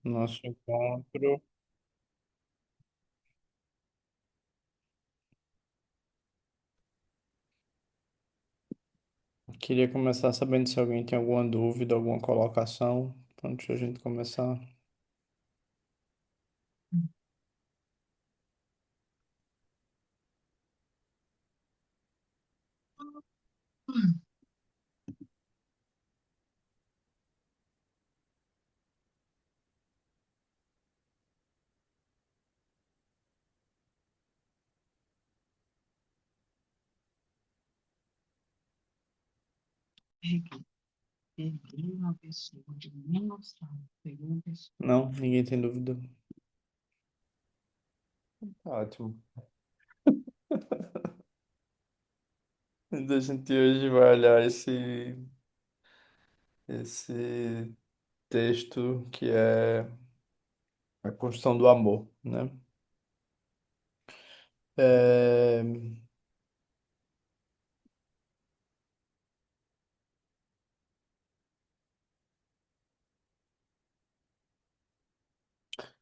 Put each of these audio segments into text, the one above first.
Nosso encontro. Queria começar sabendo se alguém tem alguma dúvida, alguma colocação, antes da gente começar. Peguei uma pessoa de Manaus, peguei uma pessoa. Não, ninguém tem dúvida. Tá ótimo. Então, a gente hoje vai olhar esse texto que é a construção do amor, né? É,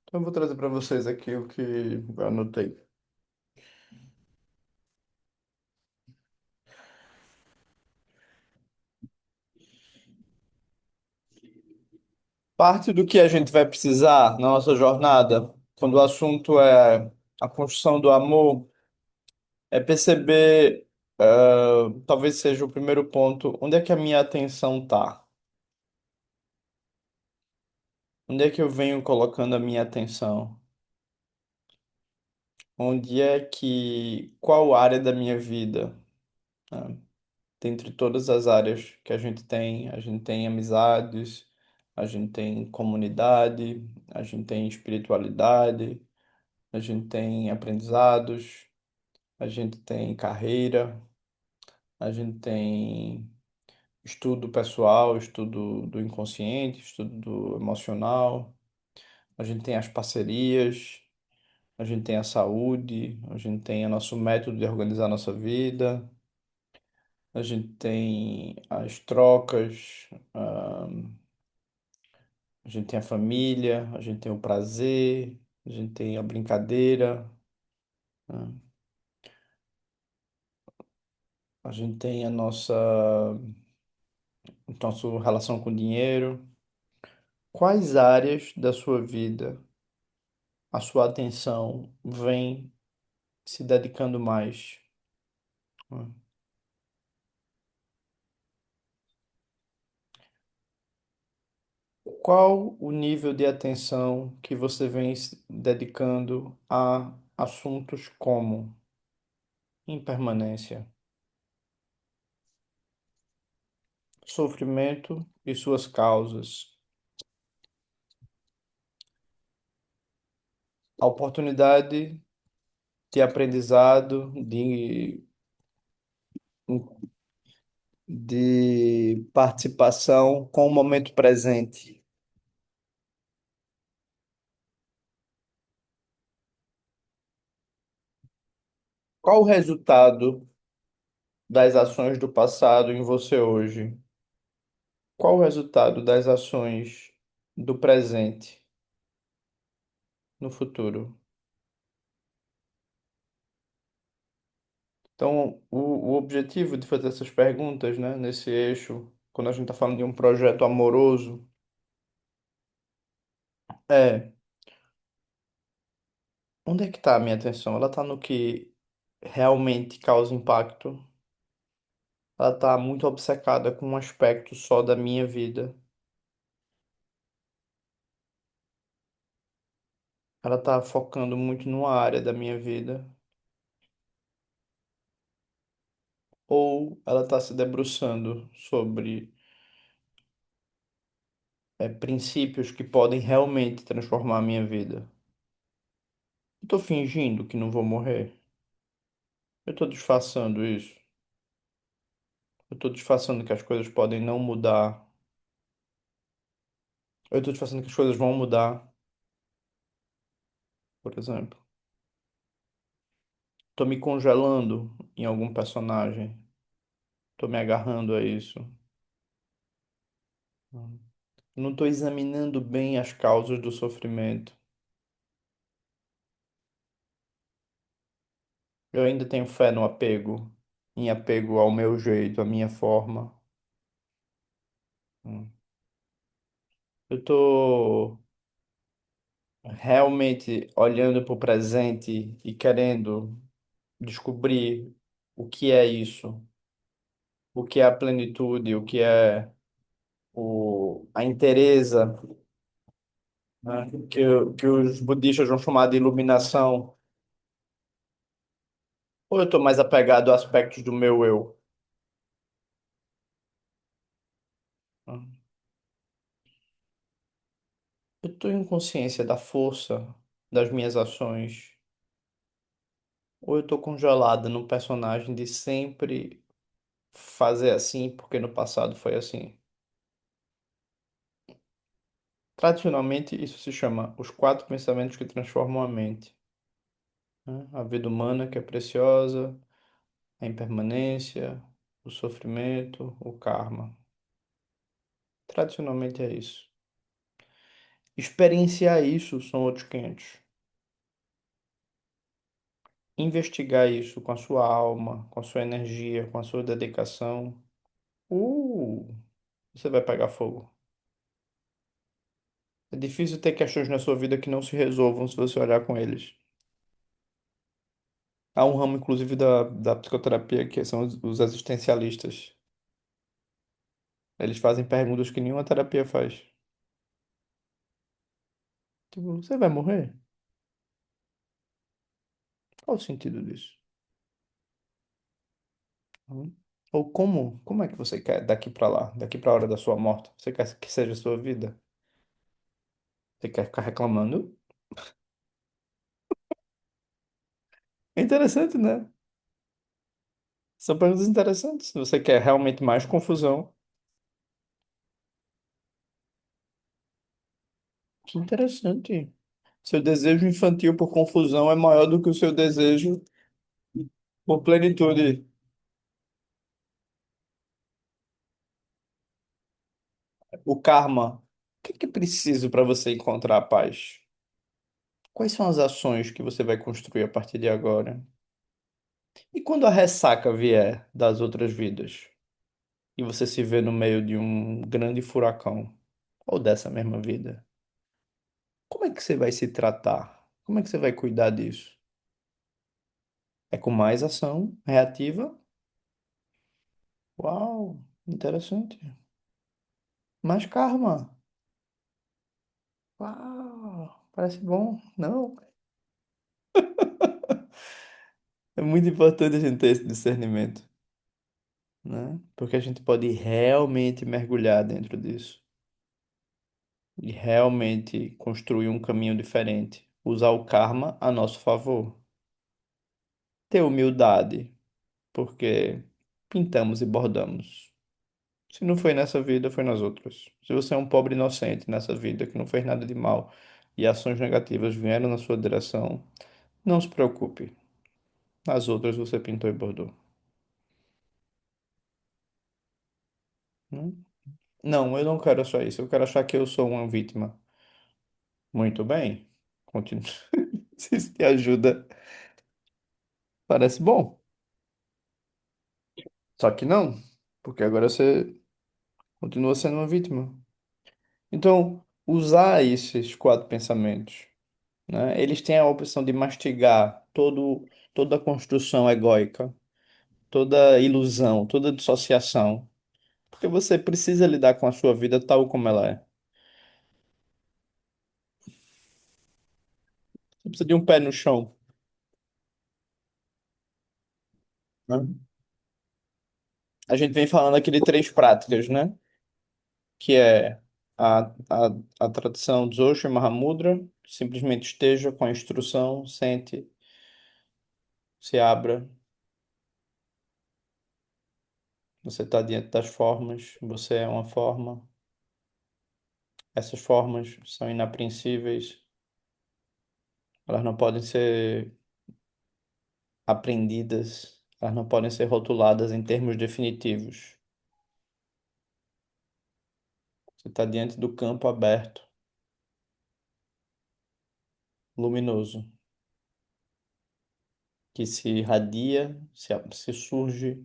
Então, eu vou trazer para vocês aqui o que eu anotei. Parte do que a gente vai precisar na nossa jornada, quando o assunto é a construção do amor, é perceber, talvez seja o primeiro ponto, onde é que a minha atenção tá? Onde é que eu venho colocando a minha atenção? Onde é que, qual área da minha vida, né? Dentre todas as áreas que a gente tem amizades, a gente tem comunidade, a gente tem espiritualidade, a gente tem aprendizados, a gente tem carreira, a gente tem estudo pessoal, estudo do inconsciente, estudo do emocional, a gente tem as parcerias, a gente tem a saúde, a gente tem o nosso método de organizar a nossa vida, a gente tem as trocas, a gente tem a família, a gente tem o prazer, a gente tem a brincadeira, né? A gente tem a nossa relação com o dinheiro. Quais áreas da sua vida a sua atenção vem se dedicando mais, né? Qual o nível de atenção que você vem se dedicando a assuntos como impermanência, sofrimento e suas causas, a oportunidade de aprendizado, de participação com o momento presente? Qual o resultado das ações do passado em você hoje? Qual o resultado das ações do presente no futuro? Então, o objetivo de fazer essas perguntas, né, nesse eixo, quando a gente está falando de um projeto amoroso, é onde é que está a minha atenção? Ela está no que realmente causa impacto? Ela está muito obcecada com um aspecto só da minha vida? Ela está focando muito numa área da minha vida? Ou ela está se debruçando sobre princípios que podem realmente transformar a minha vida? Eu tô fingindo que não vou morrer? Eu tô disfarçando isso? Eu tô disfarçando que as coisas podem não mudar? Eu tô disfarçando que as coisas vão mudar, por exemplo? Tô me congelando em algum personagem? Tô me agarrando a isso? Eu não estou examinando bem as causas do sofrimento. Eu ainda tenho fé no apego, em apego ao meu jeito, à minha forma. Hum. Eu estou realmente olhando para o presente e querendo descobrir o que é isso, o que é a plenitude, o que é a inteireza, né? Que os budistas vão chamar de iluminação. Ou eu estou mais apegado a aspectos do meu eu? Hum. Eu estou em consciência da força das minhas ações. Ou eu estou congelado num personagem de sempre fazer assim porque no passado foi assim. Tradicionalmente, isso se chama os quatro pensamentos que transformam a mente, né? A vida humana que é preciosa, a impermanência, o sofrimento, o karma. Tradicionalmente é isso. Experienciar isso são outros 500. Investigar isso com a sua alma, com a sua energia, com a sua dedicação. Uh, Você vai pegar fogo. É difícil ter questões na sua vida que não se resolvam se você olhar com eles. Há um ramo, inclusive, da psicoterapia que são os existencialistas. Eles fazem perguntas que nenhuma terapia faz. Tipo, você vai morrer? Qual o sentido disso? Hum? Ou como é que você quer daqui pra lá, daqui pra hora da sua morte? Você quer que seja a sua vida? Você quer ficar reclamando? É interessante, né? São perguntas interessantes. Se você quer realmente mais confusão, que interessante. Seu desejo infantil por confusão é maior do que o seu desejo por plenitude. O karma. O que é preciso para você encontrar a paz? Quais são as ações que você vai construir a partir de agora? E quando a ressaca vier das outras vidas e você se vê no meio de um grande furacão ou dessa mesma vida, como é que você vai se tratar? Como é que você vai cuidar disso? É com mais ação reativa? Uau, interessante. Mais karma. Uau, parece bom. Não, é muito importante a gente ter esse discernimento, né? Porque a gente pode realmente mergulhar dentro disso e realmente construir um caminho diferente. Usar o karma a nosso favor. Ter humildade, porque pintamos e bordamos. Se não foi nessa vida, foi nas outras. Se você é um pobre inocente nessa vida que não fez nada de mal e ações negativas vieram na sua direção, não se preocupe. Nas outras você pintou e bordou, né? Não, eu não quero só isso. Eu quero achar que eu sou uma vítima. Muito bem. Continue. Se isso te ajuda, parece bom. Só que não, porque agora você continua sendo uma vítima. Então, usar esses quatro pensamentos, né? Eles têm a opção de mastigar toda a construção egóica, toda ilusão, toda dissociação, porque você precisa lidar com a sua vida tal como ela é. Você precisa de um pé no chão, né? A gente vem falando aqui de três práticas, né? Que é a tradição Dzogchen Mahamudra, simplesmente esteja com a instrução, sente, se abra, você está diante das formas, você é uma forma, essas formas são inapreensíveis, elas não podem ser aprendidas, elas não podem ser rotuladas em termos definitivos. Você está diante do campo aberto, luminoso, que se irradia, se surge,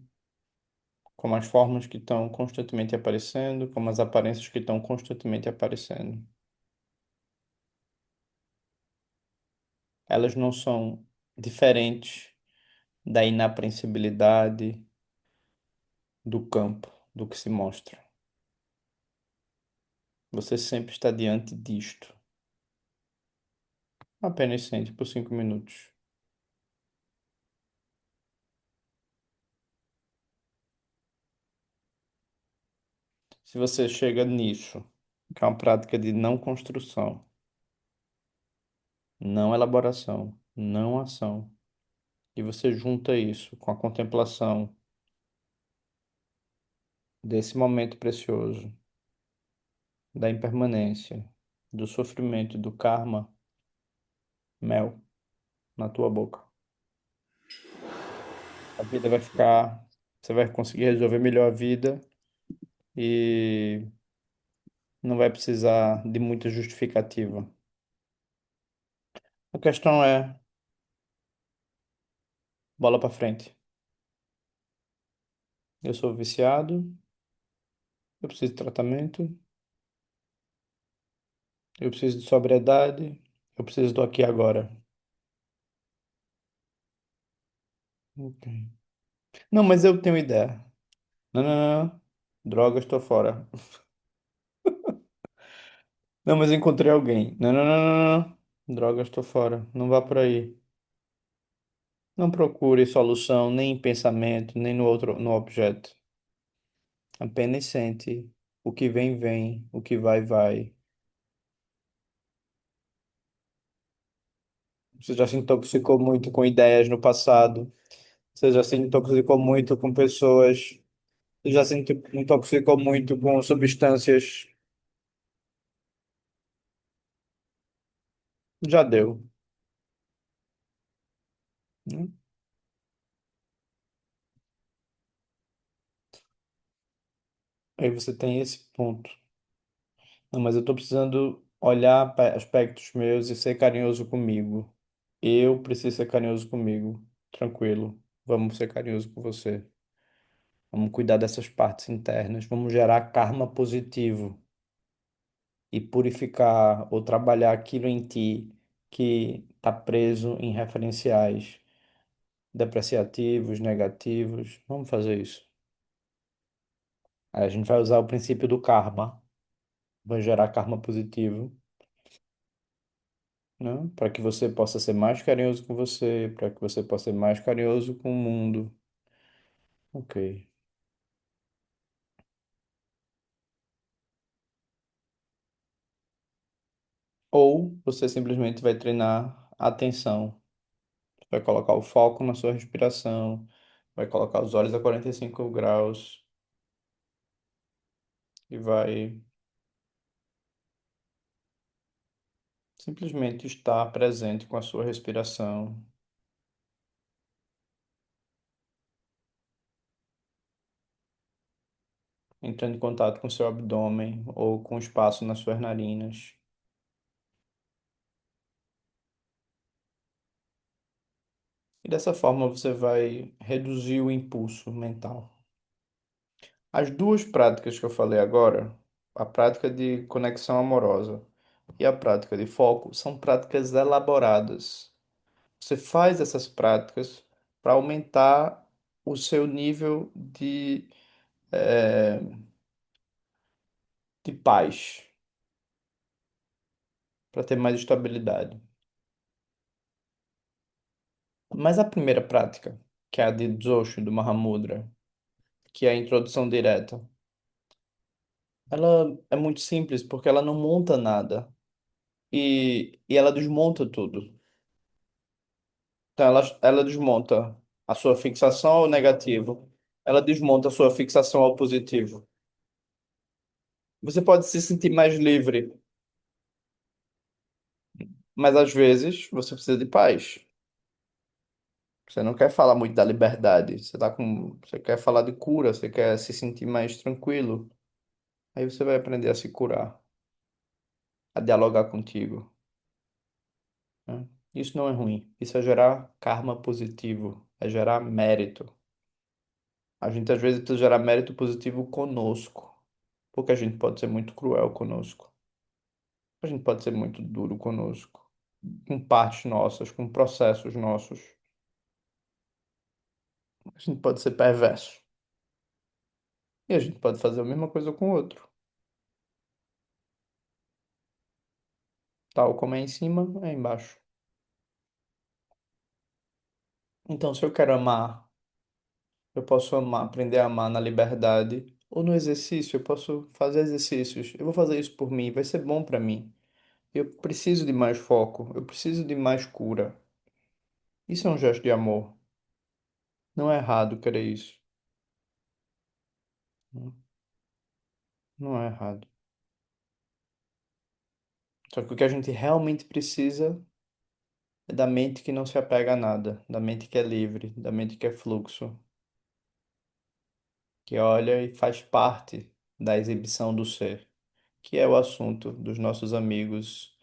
como as formas que estão constantemente aparecendo, como as aparências que estão constantemente aparecendo. Elas não são diferentes da inapreensibilidade do campo, do que se mostra. Você sempre está diante disto. Apenas sente por 5 minutos. Se você chega nisso, que é uma prática de não construção, não elaboração, não ação, e você junta isso com a contemplação desse momento precioso, da impermanência, do sofrimento, do karma, mel na tua boca. A vida vai ficar, você vai conseguir resolver melhor a vida e não vai precisar de muita justificativa. A questão é bola para frente. Eu sou viciado, eu preciso de tratamento, eu preciso de sobriedade, eu preciso do aqui e agora. Ok. Não, mas eu tenho ideia. Não, não, não, não. Droga, estou fora. Não, mas eu encontrei alguém. Não, não, não, não, não. Droga, estou fora. Não vá por aí. Não procure solução nem em pensamento, nem no outro, no objeto. Apenas sente. O que vem, vem. O que vai, vai. Você já se intoxicou muito com ideias no passado. Você já se intoxicou muito com pessoas. Você já se intoxicou muito com substâncias. Já deu, né? Aí você tem esse ponto. Não, mas eu tô precisando olhar para aspectos meus e ser carinhoso comigo. Eu preciso ser carinhoso comigo. Tranquilo. Vamos ser carinhoso com você. Vamos cuidar dessas partes internas. Vamos gerar karma positivo e purificar ou trabalhar aquilo em ti que está preso em referenciais depreciativos, negativos. Vamos fazer isso. Aí a gente vai usar o princípio do karma. Vai gerar karma positivo, né? Para que você possa ser mais carinhoso com você, para que você possa ser mais carinhoso com o mundo. Ok. Ou você simplesmente vai treinar a atenção. Vai colocar o foco na sua respiração, vai colocar os olhos a 45 graus e vai simplesmente estar presente com a sua respiração, entrando em contato com o seu abdômen ou com o espaço nas suas narinas. E dessa forma você vai reduzir o impulso mental. As duas práticas que eu falei agora, a prática de conexão amorosa e a prática de foco, são práticas elaboradas. Você faz essas práticas para aumentar o seu nível de paz, para ter mais estabilidade. Mas a primeira prática, que é a de Dzogchen, do Mahamudra, que é a introdução direta, ela é muito simples porque ela não monta nada e ela desmonta tudo. Então, ela desmonta a sua fixação ao negativo, ela desmonta a sua fixação ao positivo. Você pode se sentir mais livre, mas às vezes você precisa de paz. Você não quer falar muito da liberdade, você quer falar de cura, você quer se sentir mais tranquilo. Aí você vai aprender a se curar, a dialogar contigo, né? Isso não é ruim. Isso é gerar karma positivo, é gerar mérito. A gente às vezes precisa gerar mérito positivo conosco, porque a gente pode ser muito cruel conosco. A gente pode ser muito duro conosco, com partes nossas, com processos nossos. A gente pode ser perverso. E a gente pode fazer a mesma coisa com o outro. Tal como é em cima, é embaixo. Então, se eu quero amar, eu posso amar, aprender a amar na liberdade ou no exercício. Eu posso fazer exercícios. Eu vou fazer isso por mim, vai ser bom para mim. Eu preciso de mais foco, eu preciso de mais cura. Isso é um gesto de amor. Não é errado querer isso. Não é errado. Só que o que a gente realmente precisa é da mente que não se apega a nada, da mente que é livre, da mente que é fluxo, que olha e faz parte da exibição do ser, que é o assunto dos nossos amigos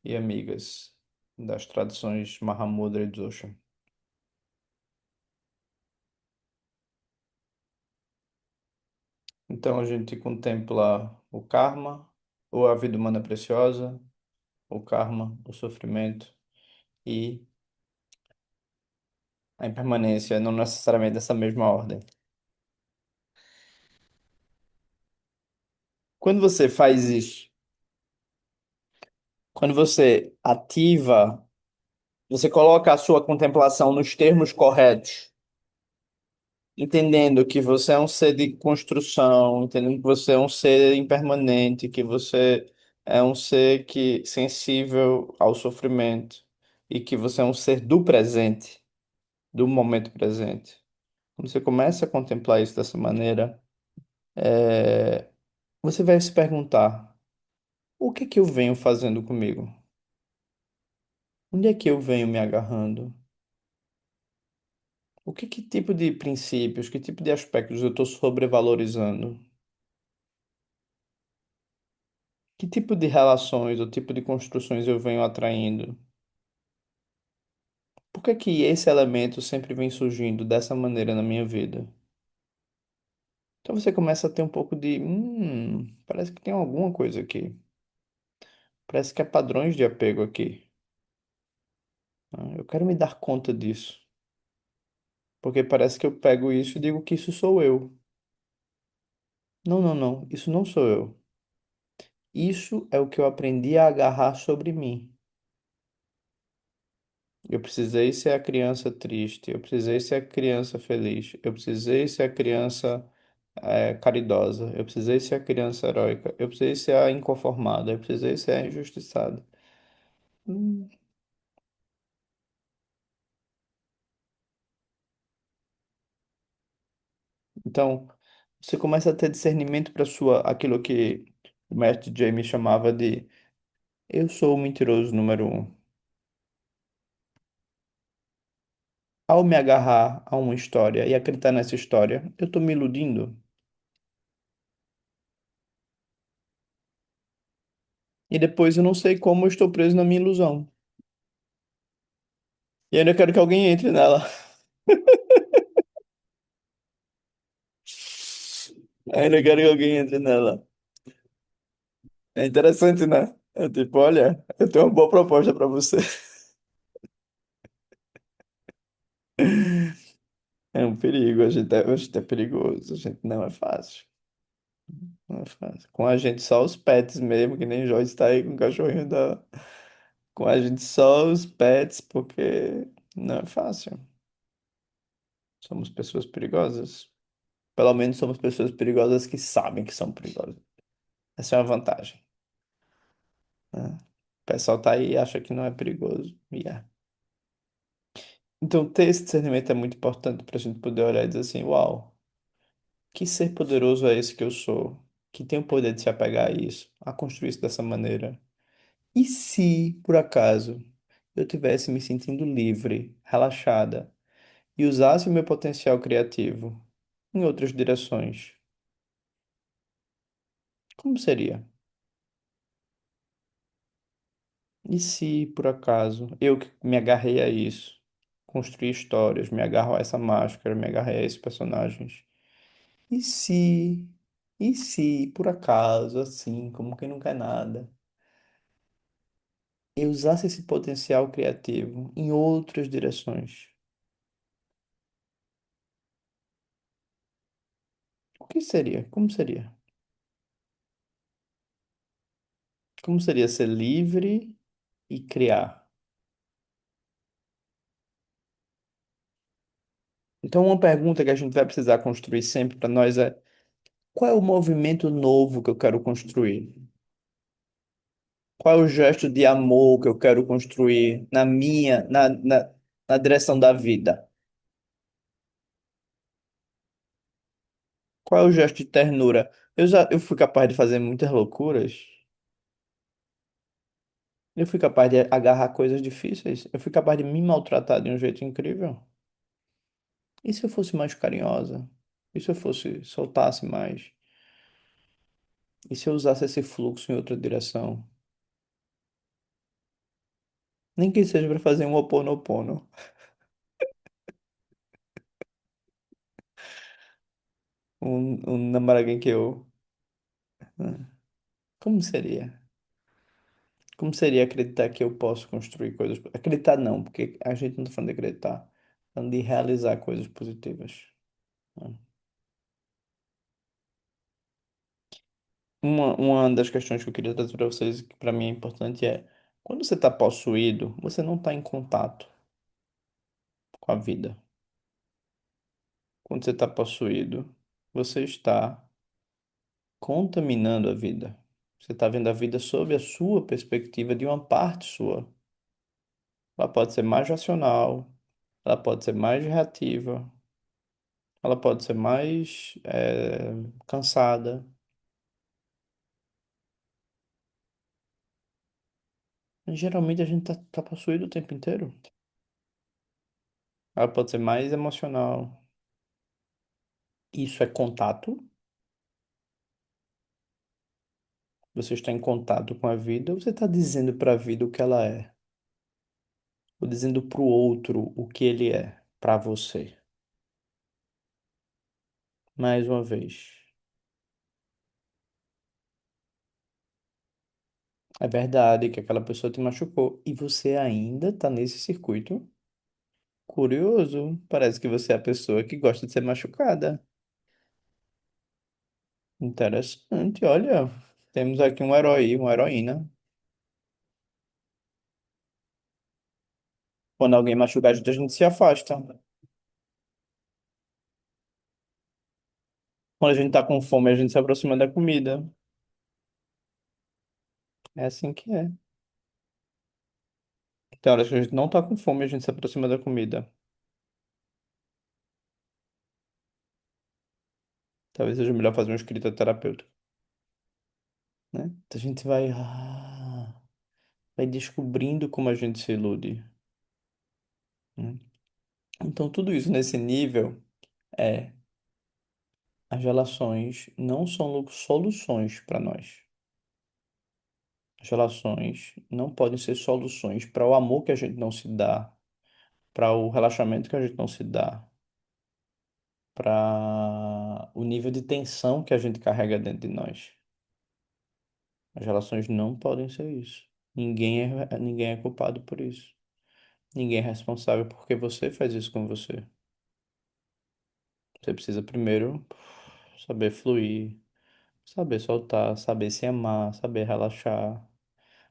e amigas das tradições Mahamudra e Dzogchen. Então a gente contempla o karma, ou a vida humana preciosa, o karma, o sofrimento e a impermanência, não necessariamente dessa mesma ordem. Quando você faz isso, quando você ativa, você coloca a sua contemplação nos termos corretos, entendendo que você é um ser de construção, entendendo que você é um ser impermanente, que você é um ser que sensível ao sofrimento e que você é um ser do presente, do momento presente. Quando você começa a contemplar isso dessa maneira, você vai se perguntar: o que que eu venho fazendo comigo? Onde é que eu venho me agarrando? Que tipo de princípios, que tipo de aspectos eu estou sobrevalorizando? Que tipo de relações, ou tipo de construções eu venho atraindo? Por que que esse elemento sempre vem surgindo dessa maneira na minha vida? Então você começa a ter um pouco de, parece que tem alguma coisa aqui. Parece que há padrões de apego aqui. Eu quero me dar conta disso, porque parece que eu pego isso e digo que isso sou eu. Não, não, não, isso não sou eu. Isso é o que eu aprendi a agarrar sobre mim. Eu precisei ser a criança triste, eu precisei ser a criança feliz, eu precisei ser a criança caridosa, eu precisei ser a criança heróica, eu precisei ser a inconformada, eu precisei ser a injustiçada. Hum. Então, você começa a ter discernimento para sua aquilo que o mestre James chamava de eu sou o mentiroso número um. Ao me agarrar a uma história e acreditar nessa história, eu estou me iludindo. E depois eu não sei como eu estou preso na minha ilusão. E ainda quero que alguém entre nela. Ainda quero que alguém entre nela. É interessante, né? É tipo, olha, eu tenho uma boa proposta pra você. É um perigo, a gente é perigoso, a gente não é fácil. Não é fácil. Com a gente só os pets mesmo, que nem Joyce tá aí com o cachorrinho da. Com a gente só os pets, porque não é fácil. Somos pessoas perigosas. Pelo menos somos pessoas perigosas que sabem que são perigosas. Essa é uma vantagem, né? O pessoal tá aí e acha que não é perigoso. E é. Então, ter esse discernimento é muito importante para a gente poder olhar e dizer assim: uau, que ser poderoso é esse que eu sou, que tem o poder de se apegar a isso, a construir isso dessa maneira. E se, por acaso, eu tivesse me sentindo livre, relaxada, e usasse o meu potencial criativo em outras direções? Como seria? E se, por acaso, eu que me agarrei a isso, construí histórias, me agarro a essa máscara, me agarrei a esses personagens? E se, e se, por acaso, assim, como quem não quer nada, eu usasse esse potencial criativo em outras direções? O que seria? Como seria? Como seria ser livre e criar? Então, uma pergunta que a gente vai precisar construir sempre para nós é: qual é o movimento novo que eu quero construir? Qual é o gesto de amor que eu quero construir na direção da vida? Qual é o gesto de ternura? Eu fui capaz de fazer muitas loucuras. Eu fui capaz de agarrar coisas difíceis. Eu fui capaz de me maltratar de um jeito incrível. E se eu fosse mais carinhosa? E se eu fosse, soltasse mais? E se eu usasse esse fluxo em outra direção? Nem que seja para fazer um oponopono. Um namoraguinho que eu. Como seria? Como seria acreditar que eu posso construir coisas? Acreditar não, porque a gente não está falando de acreditar, tá falando de realizar coisas positivas, né? Uma das questões que eu queria trazer para vocês, que para mim é importante, é: quando você está possuído, você não está em contato com a vida. Quando você está possuído, você está contaminando a vida. Você está vendo a vida sob a sua perspectiva de uma parte sua. Ela pode ser mais racional, ela pode ser mais reativa, ela pode ser mais cansada. Mas geralmente a gente tá possuído o tempo inteiro. Ela pode ser mais emocional. Isso é contato? Você está em contato com a vida ou você está dizendo para a vida o que ela é? Ou dizendo para o outro o que ele é para você? Mais uma vez. É verdade que aquela pessoa te machucou e você ainda está nesse circuito. Curioso. Parece que você é a pessoa que gosta de ser machucada. Interessante, olha. Temos aqui um herói, uma heroína. Quando alguém machuca a gente se afasta. Quando a gente tá com fome, a gente se aproxima da comida. É assim que é. Tem horas que a gente não tá com fome, a gente se aproxima da comida. Talvez seja melhor fazer uma escrita terapêutica, né? Então a gente vai descobrindo como a gente se ilude, né? Então tudo isso nesse nível é: as relações não são soluções para nós. As relações não podem ser soluções para o amor que a gente não se dá, para o relaxamento que a gente não se dá, para o nível de tensão que a gente carrega dentro de nós. As relações não podem ser isso. Ninguém é culpado por isso. Ninguém é responsável porque você faz isso com você. Você precisa primeiro saber fluir, saber soltar, saber se amar, saber relaxar,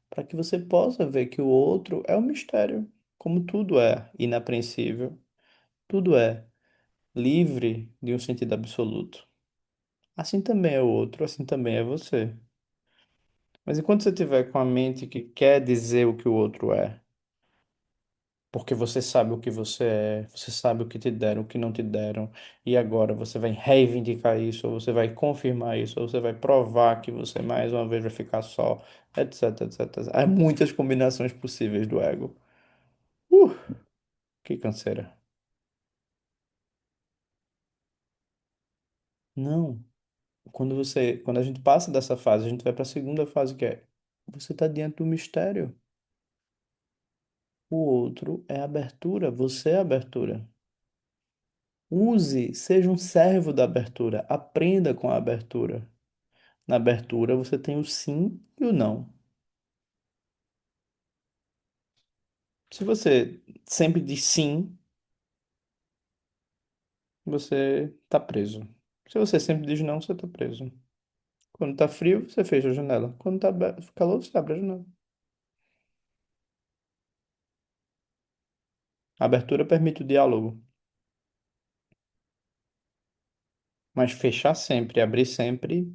para que você possa ver que o outro é um mistério, como tudo é inapreensível, tudo é livre de um sentido absoluto. Assim também é o outro, assim também é você. Mas enquanto você tiver com a mente que quer dizer o que o outro é, porque você sabe o que você é, você sabe o que te deram, o que não te deram, e agora você vai reivindicar isso, ou você vai confirmar isso, ou você vai provar que você mais uma vez vai ficar só, etc, etc, etc. Há muitas combinações possíveis do ego. Uh, que canseira. Não. Quando a gente passa dessa fase, a gente vai para a segunda fase, que é você está diante do mistério. O outro é abertura, você é abertura. Use, seja um servo da abertura, aprenda com a abertura. Na abertura você tem o sim e o não. Se você sempre diz sim, você está preso. Se você sempre diz não, você está preso. Quando está frio, você fecha a janela. Quando está calor, você abre a janela. A abertura permite o diálogo, mas fechar sempre, abrir sempre,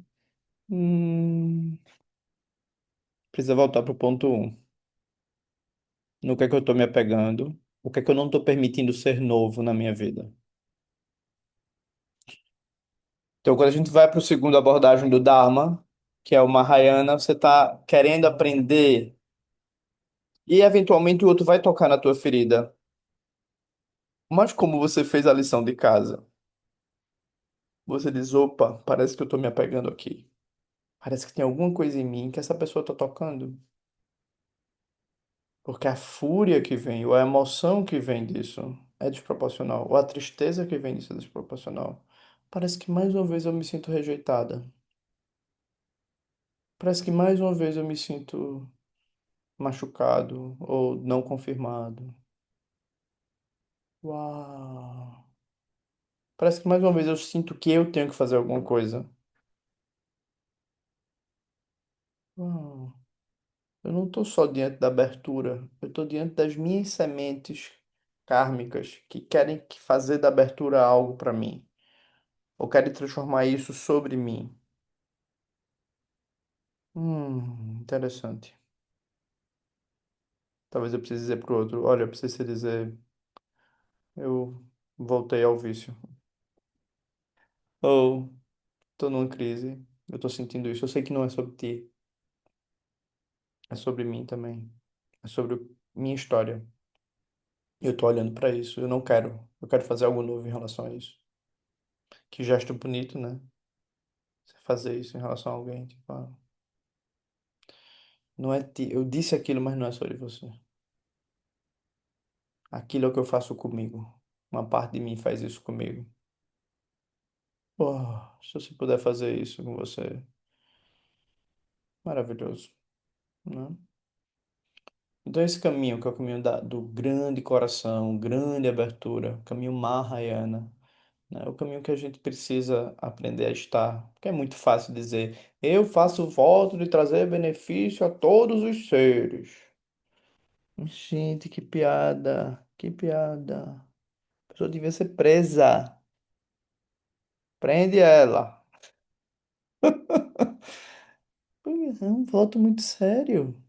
hum, precisa voltar para o ponto um. No que é que eu estou me apegando? O que é que eu não estou permitindo ser novo na minha vida? Então, quando a gente vai para a segunda abordagem do Dharma, que é o Mahayana, você está querendo aprender e eventualmente o outro vai tocar na tua ferida. Mas como você fez a lição de casa, você diz, opa, parece que eu estou me apegando aqui. Parece que tem alguma coisa em mim que essa pessoa está tocando. Porque a fúria que vem, ou a emoção que vem disso é desproporcional, ou a tristeza que vem disso é desproporcional. Parece que mais uma vez eu me sinto rejeitada. Parece que mais uma vez eu me sinto machucado ou não confirmado. Uau! Parece que mais uma vez eu sinto que eu tenho que fazer alguma coisa. Uau! Eu não estou só diante da abertura, eu estou diante das minhas sementes kármicas que querem fazer da abertura algo para mim, ou querem transformar isso sobre mim. Interessante. Talvez eu precise dizer pro outro, olha, eu preciso dizer, eu voltei ao vício. Ou tô numa crise, eu tô sentindo isso. Eu sei que não é sobre ti, é sobre mim também. É sobre minha história. E eu tô olhando pra isso, eu não quero. Eu quero fazer algo novo em relação a isso. Que gesto bonito, né? Você fazer isso em relação a alguém, tipo, não é ti. Eu disse aquilo, mas não é sobre você. Aquilo é o que eu faço comigo. Uma parte de mim faz isso comigo. Pô, se você puder fazer isso com você, maravilhoso, né? Então esse caminho, que é o caminho do grande coração, grande abertura, o caminho Mahayana, né? É o caminho que a gente precisa aprender a estar. Porque é muito fácil dizer, eu faço voto de trazer benefício a todos os seres. Gente, que piada, que piada. A pessoa devia ser presa. Prende ela. É um voto muito sério.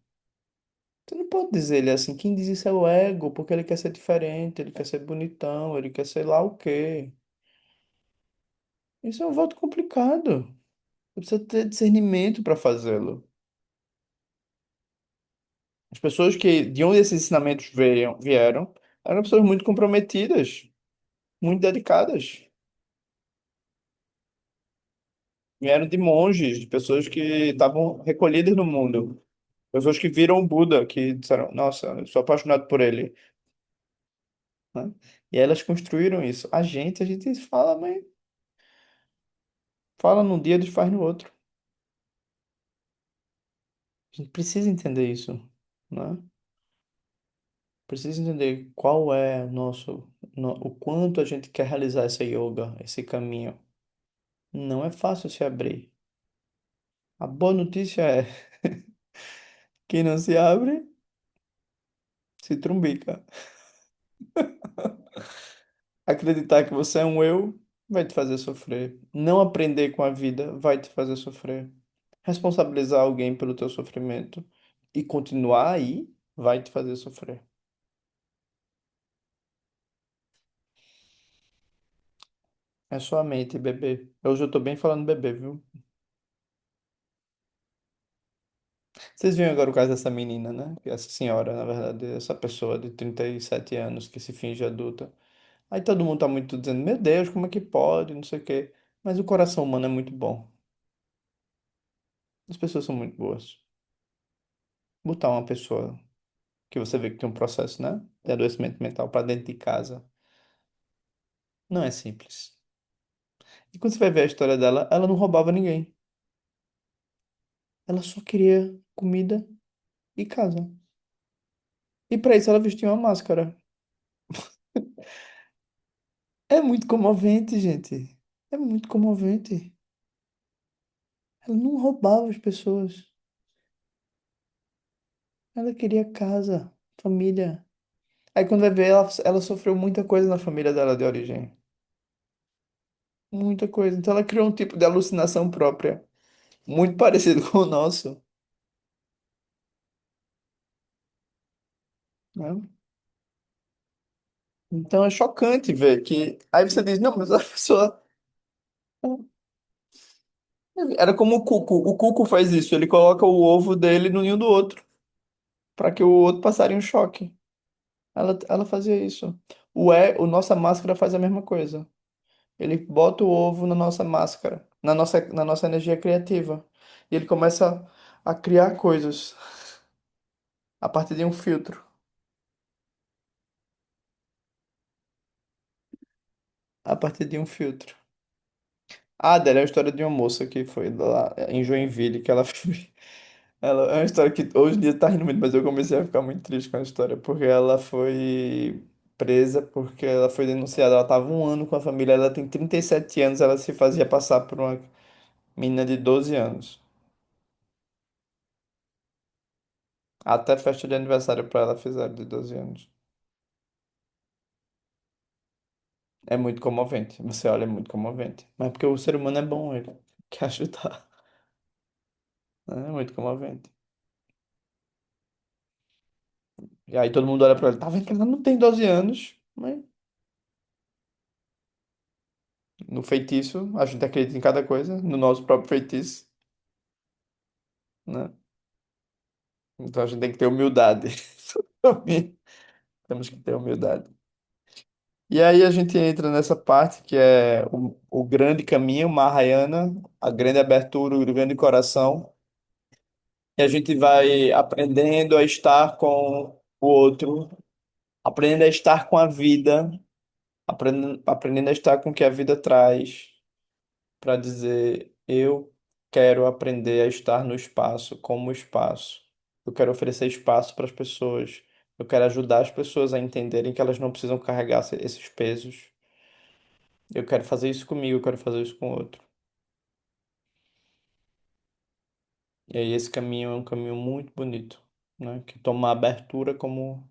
Você não pode dizer ele assim, quem diz isso é o ego, porque ele quer ser diferente, ele quer ser bonitão, ele quer ser lá o quê. Isso é um voto complicado. Você precisa ter discernimento para fazê-lo. As pessoas que, de onde esses ensinamentos vieram, eram pessoas muito comprometidas, muito dedicadas. Vieram de monges, de pessoas que estavam recolhidas no mundo. Pessoas que viram o Buda, que disseram, nossa, eu sou apaixonado por ele, né? E aí elas construíram isso. A gente fala, mas fala num dia, desfaz no outro. A gente precisa entender isso, né? Precisa entender qual é o quanto a gente quer realizar essa yoga, esse caminho. Não é fácil se abrir. A boa notícia é, quem não se abre, se trumbica. Acreditar que você é um eu vai te fazer sofrer. Não aprender com a vida vai te fazer sofrer. Responsabilizar alguém pelo teu sofrimento e continuar aí vai te fazer sofrer. É só a mente, bebê. Hoje eu tô bem falando bebê, viu? Vocês viram agora o caso dessa menina, né? Essa senhora, na verdade, essa pessoa de 37 anos que se finge adulta. Aí todo mundo tá muito dizendo, meu Deus, como é que pode? Não sei o quê. Mas o coração humano é muito bom. As pessoas são muito boas. Botar uma pessoa que você vê que tem um processo, né, de adoecimento mental para dentro de casa não é simples. E quando você vai ver a história dela, ela não roubava ninguém. Ela só queria comida e casa. E para isso ela vestia uma máscara. É muito comovente, gente. É muito comovente. Ela não roubava as pessoas. Ela queria casa, família. Aí quando vai ver, ela sofreu muita coisa na família dela de origem. Muita coisa. Então ela criou um tipo de alucinação própria, muito parecido com o nosso, né? Então é chocante ver que. Aí você diz, não, mas a pessoa. Era como o cuco. O cuco faz isso, ele coloca o ovo dele no ninho do outro, para que o outro passarinho choque. Ela fazia isso. O nossa máscara faz a mesma coisa. Ele bota o ovo na nossa máscara, na nossa energia criativa. E ele começa a criar coisas a partir de um filtro. A partir de um filtro. Ah, Adele é a história de uma moça que foi lá em Joinville, que ela foi. Ela, é uma história que hoje em dia tá rindo muito, mas eu comecei a ficar muito triste com a história, porque ela foi presa porque ela foi denunciada. Ela tava um ano com a família, ela tem 37 anos, ela se fazia passar por uma menina de 12 anos. Até festa de aniversário pra ela fizeram de 12 anos. É muito comovente. Você olha, é muito comovente. Mas porque o ser humano é bom, ele quer ajudar. Né? É muito comovente. E aí todo mundo olha pra ele, tá vendo que ela não tem 12 anos, mas no feitiço, a gente acredita em cada coisa, no nosso próprio feitiço, né? Então a gente tem que ter humildade. Também temos que ter humildade. E aí a gente entra nessa parte que é o grande caminho, Mahayana, a grande abertura, o grande coração. E a gente vai aprendendo a estar com o outro, aprendendo a estar com a vida, aprendendo a estar com o que a vida traz, para dizer, eu quero aprender a estar no espaço como espaço. Eu quero oferecer espaço para as pessoas. Eu quero ajudar as pessoas a entenderem que elas não precisam carregar esses pesos. Eu quero fazer isso comigo, eu quero fazer isso com o outro. E aí esse caminho é um caminho muito bonito, né? Que toma a abertura como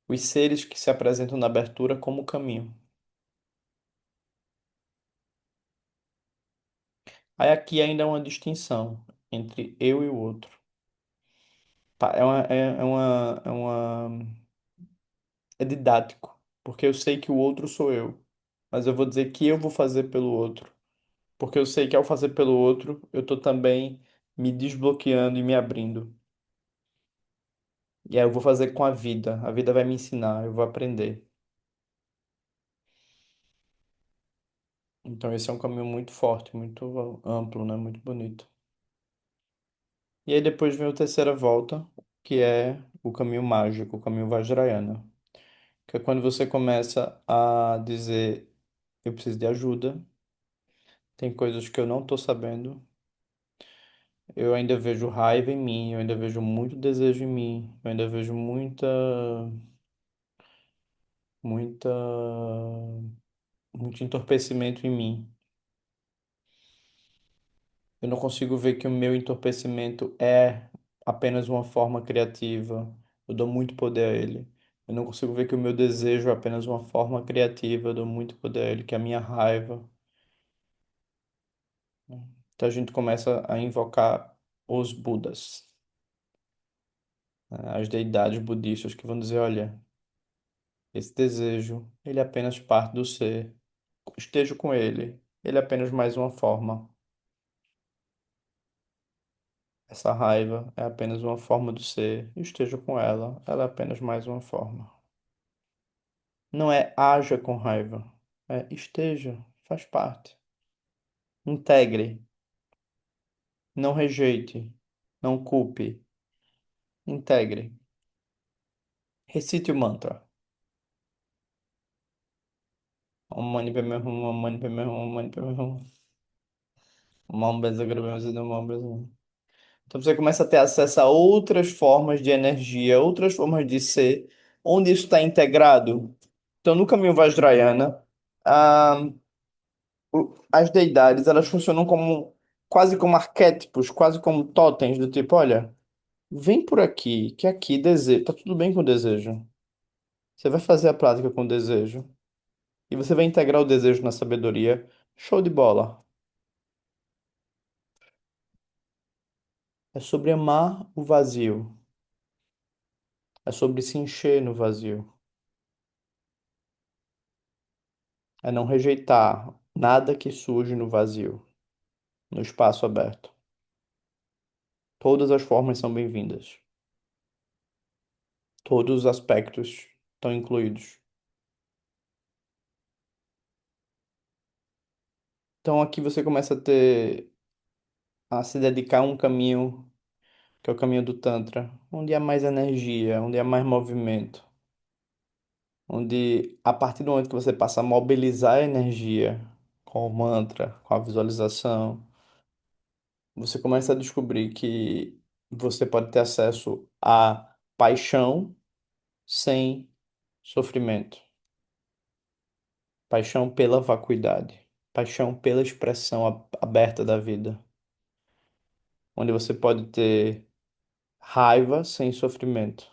os seres que se apresentam na abertura como caminho. Aí aqui ainda há uma distinção entre eu e o outro. É didático, porque eu sei que o outro sou eu, mas eu vou dizer que eu vou fazer pelo outro, porque eu sei que ao fazer pelo outro, eu tô também me desbloqueando e me abrindo. E aí eu vou fazer com a vida vai me ensinar, eu vou aprender. Então esse é um caminho muito forte, muito amplo, né? Muito bonito. E aí depois vem a terceira volta, que é o caminho mágico, o caminho Vajrayana, que é quando você começa a dizer, eu preciso de ajuda, tem coisas que eu não estou sabendo, eu ainda vejo raiva em mim, eu ainda vejo muito desejo em mim, eu ainda vejo muita, muito entorpecimento em mim. Eu não consigo ver que o meu entorpecimento é apenas uma forma criativa. Eu dou muito poder a ele. Eu não consigo ver que o meu desejo é apenas uma forma criativa. Eu dou muito poder a ele, que é a minha raiva. Então a gente começa a invocar os Budas, né, as deidades budistas que vão dizer, olha, esse desejo, ele é apenas parte do ser. Esteja com ele. Ele é apenas mais uma forma. Essa raiva é apenas uma forma do ser. Esteja com ela. Ela é apenas mais uma forma. Não é haja com raiva. É esteja. Faz parte. Integre. Não rejeite. Não culpe. Integre. Recite o mantra. Om Mani Padme Hum, Om Mani Padme Hum, Om Mani Padme Hum. Om Beza Grabe Beza Om Beza. Então você começa a ter acesso a outras formas de energia, outras formas de ser, onde isso está integrado. Então, no caminho Vajrayana, ah, as deidades elas funcionam como quase como arquétipos, quase como totens do tipo, olha, vem por aqui, que aqui desejo, tá tudo bem com o desejo. Você vai fazer a prática com o desejo e você vai integrar o desejo na sabedoria. Show de bola. É sobre amar o vazio. É sobre se encher no vazio. É não rejeitar nada que surge no vazio, no espaço aberto. Todas as formas são bem-vindas. Todos os aspectos estão incluídos. Então aqui você começa a se dedicar a um caminho, que é o caminho do Tantra, onde há mais energia, onde há mais movimento, onde a partir do momento que você passa a mobilizar a energia com o mantra, com a visualização, você começa a descobrir que você pode ter acesso à paixão sem sofrimento, paixão pela vacuidade, paixão pela expressão aberta da vida, onde você pode ter raiva sem sofrimento,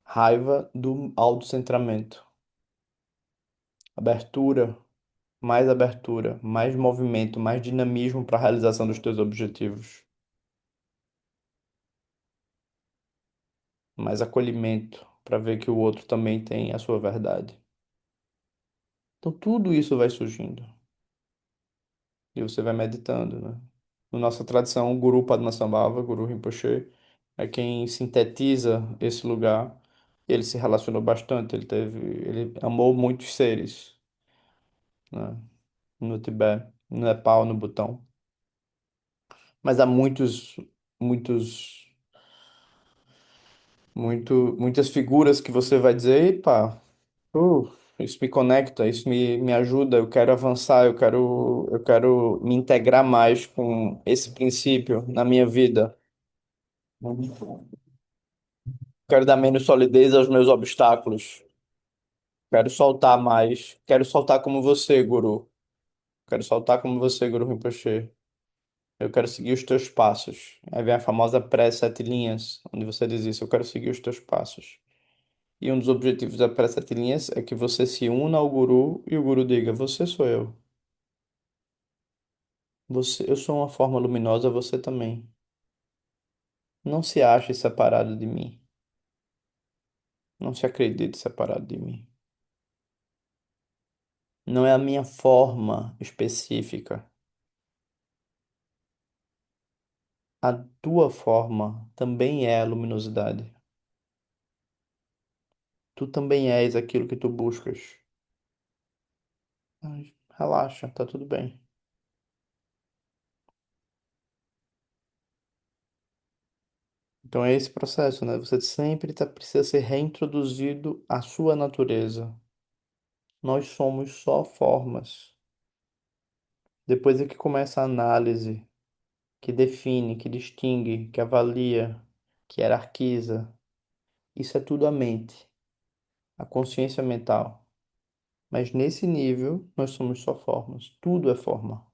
raiva do autocentramento, abertura, mais movimento, mais dinamismo para a realização dos teus objetivos, mais acolhimento para ver que o outro também tem a sua verdade. Então tudo isso vai surgindo. E você vai meditando, né? Na nossa tradição, o Guru Padmasambhava, Guru Rinpoche, é quem sintetiza esse lugar. Ele se relacionou bastante, ele amou muitos seres, né? No Tibete, no Nepal, no Butão. Mas há muitos, muitas figuras que você vai dizer, epa, isso me conecta, me ajuda, eu quero avançar, eu quero me integrar mais com esse princípio na minha vida. Quero dar menos solidez aos meus obstáculos. Quero soltar mais. Quero soltar como você, Guru. Quero soltar como você, Guru Rinpoche. Eu quero seguir os teus passos. Aí vem a famosa pré-sete linhas, onde você diz isso, eu quero seguir os teus passos. E um dos objetivos da pré-sete linhas é que você se una ao Guru e o Guru diga, você sou eu. Eu sou uma forma luminosa, você também. Não se ache separado de mim. Não se acredite separado de mim. Não é a minha forma específica. A tua forma também é a luminosidade. Tu também és aquilo que tu buscas. Ai, relaxa, tá tudo bem. Então é esse processo, né? Você sempre precisa ser reintroduzido à sua natureza. Nós somos só formas. Depois é que começa a análise, que define, que distingue, que avalia, que hierarquiza. Isso é tudo a mente, a consciência mental. Mas nesse nível, nós somos só formas. Tudo é forma.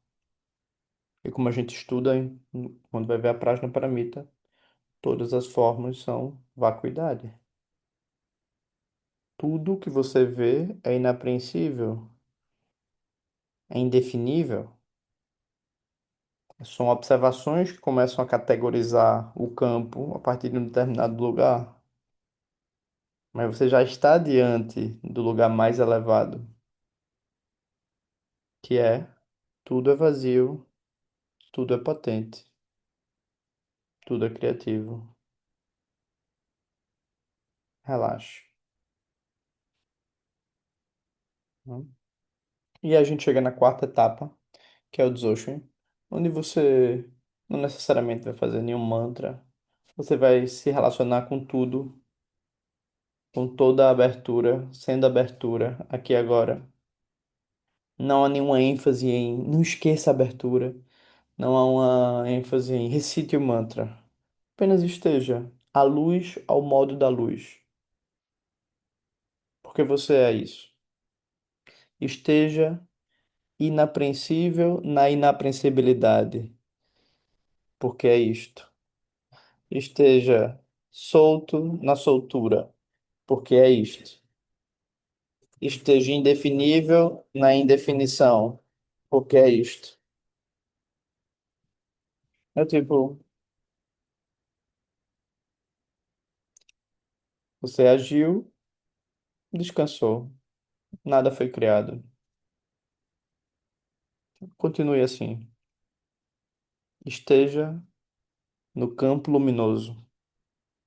E como a gente estuda, quando vai ver a Prajnaparamita, todas as formas são vacuidade. Tudo que você vê é inapreensível, é indefinível. São observações que começam a categorizar o campo a partir de um determinado lugar. Mas você já está diante do lugar mais elevado, que é tudo é vazio, tudo é potente, tudo é criativo. Relaxe. Né? E a gente chega na quarta etapa, que é o Dzogchen, onde você Não necessariamente vai fazer nenhum mantra. Você vai se relacionar com tudo, com toda a abertura, sendo abertura aqui e agora. Não há nenhuma ênfase em não esqueça a abertura. Não há uma ênfase em recite o mantra. Apenas esteja à luz ao modo da luz. Porque você é isso. Esteja inapreensível na inapreensibilidade. Porque é isto. Esteja solto na soltura. Porque é isto. Esteja indefinível na indefinição. Porque é isto. É tipo, você agiu, descansou. Nada foi criado. Continue assim. Esteja no campo luminoso.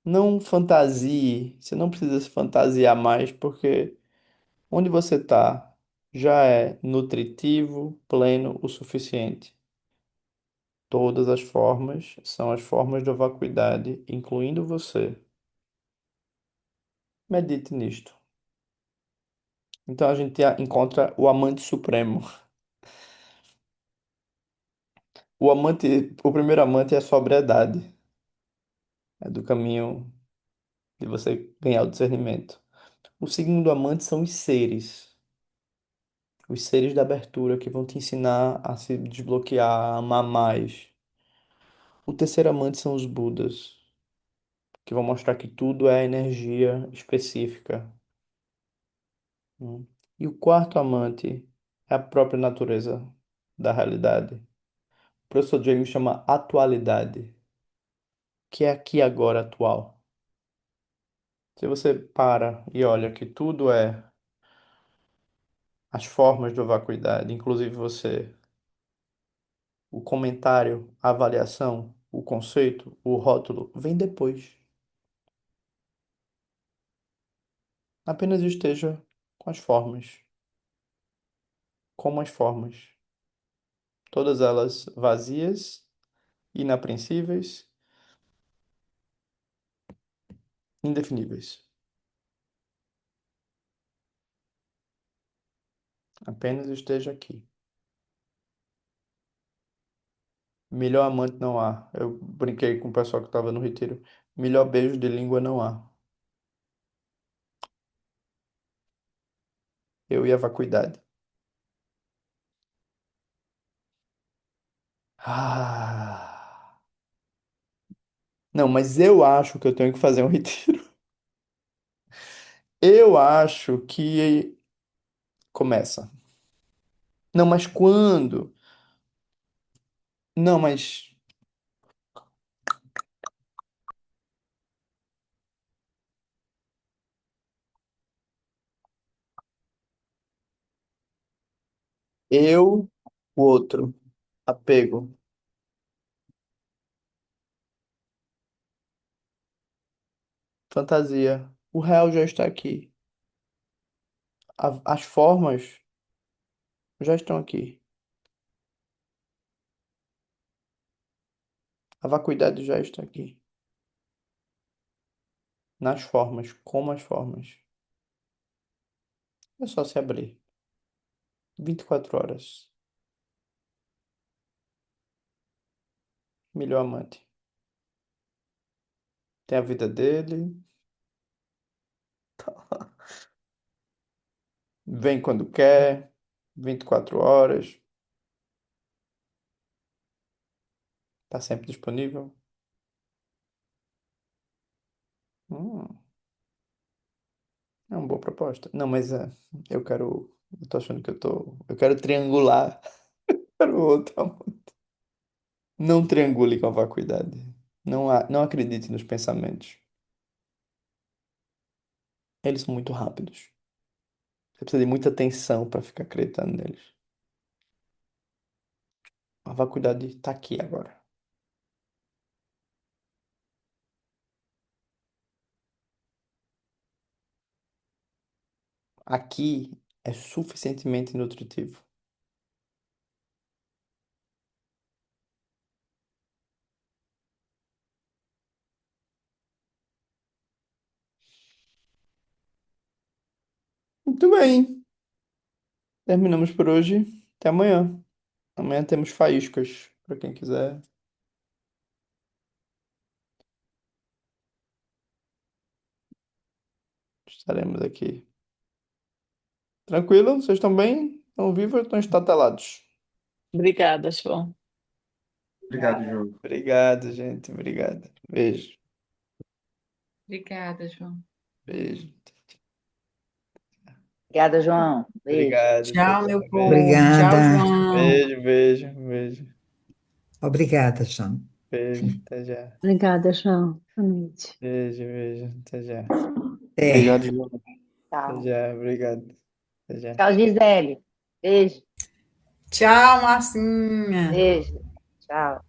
Não fantasie. Você não precisa se fantasiar mais, porque onde você está já é nutritivo, pleno o suficiente. Todas as formas são as formas de vacuidade, incluindo você. Medite nisto. Então a gente encontra o amante supremo. O amante, o primeiro amante é a sobriedade. É do caminho de você ganhar o discernimento. O segundo amante são os seres da abertura que vão te ensinar a se desbloquear, a amar mais. O terceiro amante são os Budas, que vão mostrar que tudo é energia específica. Hum. E o quarto amante é a própria natureza da realidade. O professor James chama atualidade, que é aqui agora atual. Se você para e olha que tudo é as formas de vacuidade, inclusive você, o comentário, a avaliação, o conceito, o rótulo, vem depois. Apenas esteja com as formas, como as formas, todas elas vazias, inapreensíveis, indefiníveis. Apenas esteja aqui. Melhor amante não há. Eu brinquei com o pessoal que estava no retiro. Melhor beijo de língua não há. Eu e a vacuidade. Ah. Não, mas eu acho que eu tenho que fazer um retiro. Eu acho que começa. Não, mas quando? Não, mas eu, o outro, apego, fantasia. O real já está aqui. As formas já estão aqui. A vacuidade já está aqui. Nas formas, como as formas. É só se abrir. 24 horas. Melhor amante. Tem a vida dele. Vem quando quer. 24 horas. Tá sempre disponível. Hum, é uma boa proposta. Não, mas eu quero. Eu tô achando que eu tô. Eu quero triangular. Quero outro amor. Não triangule com a vacuidade. Não acredite nos pensamentos. Eles são muito rápidos. Você precisa de muita atenção para ficar acreditando neles. A vacuidade tá aqui agora. Aqui é suficientemente nutritivo. Muito bem. Terminamos por hoje. Até amanhã. Amanhã temos faíscas, para quem quiser. Estaremos aqui. Tranquilo? Vocês estão bem? Estão vivos ou estão estatelados? Obrigada, João. Obrigado, João. Obrigado, gente. Obrigado. Beijo. Obrigada, João. Beijo. Obrigada, João. Beijo. Obrigado. Até Tchau, meu já. povo. Beijo. Tchau, Obrigada. João. Beijo, beijo, beijo. Obrigada, João. Beijo. Até já. Obrigada, João. Boa noite. Beijo, beijo. Até já. Até. Obrigado, João. Até Tchau. já. Obrigado. Até já. Tchau, Gisele. Beijo. Tchau, Marcinha. Beijo. Tchau.